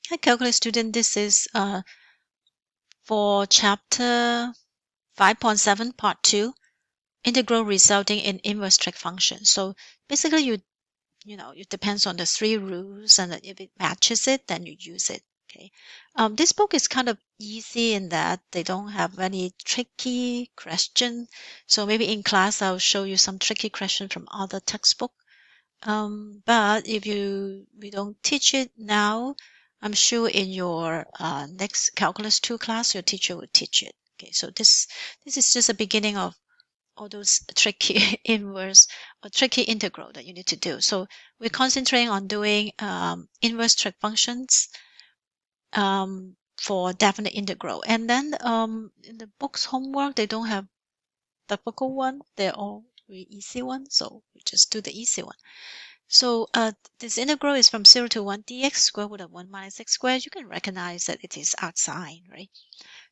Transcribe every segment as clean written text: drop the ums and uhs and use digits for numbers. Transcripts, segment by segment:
Hi, calculus student. This is for chapter 5.7, part 2, integral resulting in inverse trig function. So basically, it depends on the 3 rules, and if it matches it, then you use it. Okay. This book is kind of easy in that they don't have any tricky question. So maybe in class I'll show you some tricky question from other textbook. But if we don't teach it now, I'm sure in your next Calculus 2 class, your teacher will teach it. Okay, so this is just a beginning of all those tricky inverse or tricky integral that you need to do. So we're concentrating on doing inverse trig functions for definite integral. And then in the book's homework, they don't have difficult one. They're all really easy ones. So we just do the easy one. So this integral is from 0 to 1 dx square root of 1 minus x squared. You can recognize that it is arcsine, right?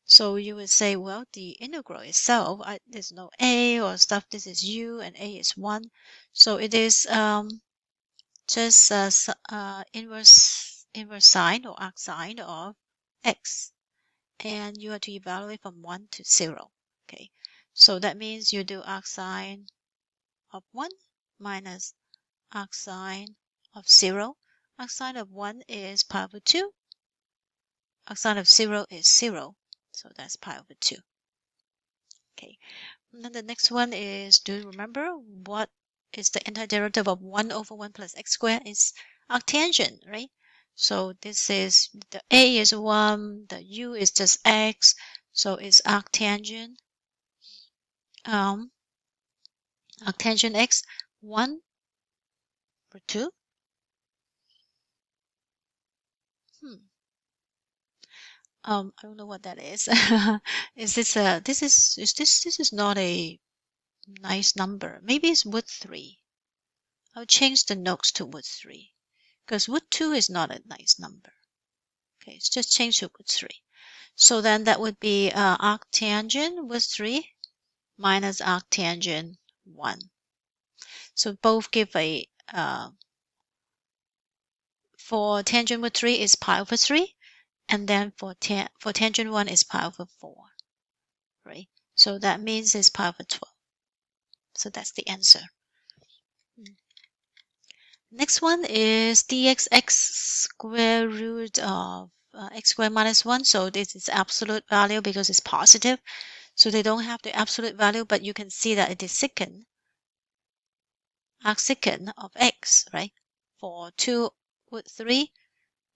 So you would say, well, the integral itself, there's no a or stuff. This is u and a is 1. So it is just inverse sine or arcsine of x. And you have to evaluate from 1 to 0. Okay, so that means you do arcsine of 1 minus arcsine of 0. Arcsine of 1 is pi over 2. Arcsine of 0 is 0. So that's pi over 2. Okay. And then the next one is, do you remember what is the antiderivative of 1 over 1 plus x squared? Is arctangent, right? So this is, the a is 1, the u is just x. So it's arctangent. Arctangent x, 1 or 2. I don't know what that is. Is this this is not a nice number. Maybe it's wood 3. I'll change the notes to wood 3 because wood 2 is not a nice number. Okay, it's just change to wood 3. So then that would be arctangent wood 3 minus arctangent 1. So both give a for tangent wood 3 is pi over 3, and then for tangent 1 is pi over 4. Right? So that means it's pi over 12. So that's the answer. Next one is dxx square root of x squared minus 1. So this is absolute value because it's positive. So they don't have the absolute value, but you can see that it is secant, arcsecant of x, right? For 2 with 3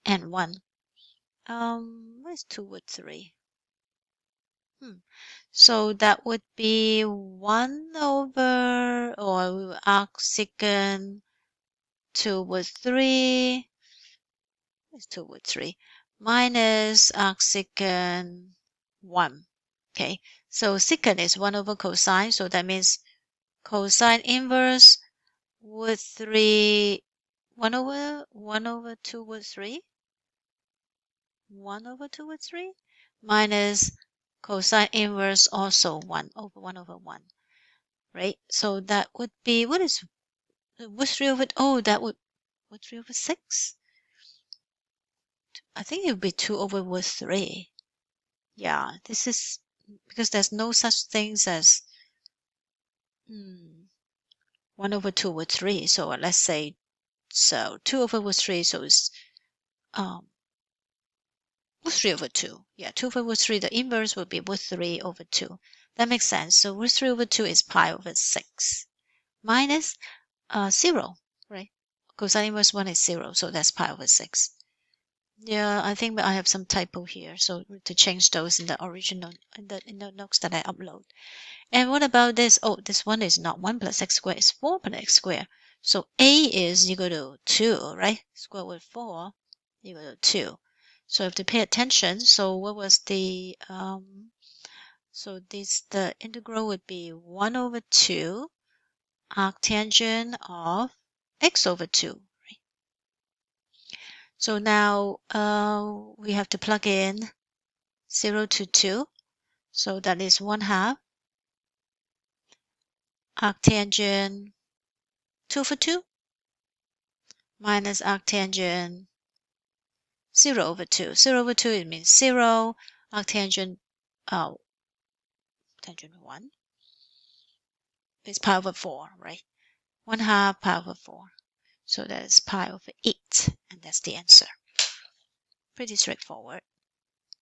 and 1. Where's 2 with 3? So that would be 1 over, or arcsecant 2 with 3. It's 2 with 3 minus arcsecant 1. Okay, so secant is 1 over cosine, so that means cosine inverse with 3, 1 over 2 with 3, 1 over 2 with 3, minus cosine inverse also 1 over 1, right? So that would be, what is with 3 over, oh, that would, with 3 over 6? I think it would be 2 over with 3. Yeah, this is because there's no such things as 1 over 2 with 3. So let's say, so 2 over with 3, so it's with 3 over 2. Yeah, 2 over with 3, the inverse would be with 3 over 2. That makes sense. So with 3 over 2 is pi over 6 minus 0, right? Cosine inverse 1 is 0, so that's pi over 6. Yeah, I think I have some typo here, so to change those in the original, in the notes that I upload. And what about this? Oh, this one is not 1 plus x squared, it's 4 plus x squared. So a is equal to 2, right? Square root 4 equal to 2. So you have to pay attention. So what was the, so the integral would be 1 over 2 arctangent of x over 2. So now we have to plug in 0 to 2. So that is 1/2 arctangent 2 for 2 minus arctangent 0 over 2. 0 over 2, it means 0, arctangent tangent 1. It's pi over 4, right? 1/2 pi over 4. So that is pi over 8, and that's the answer. Pretty straightforward.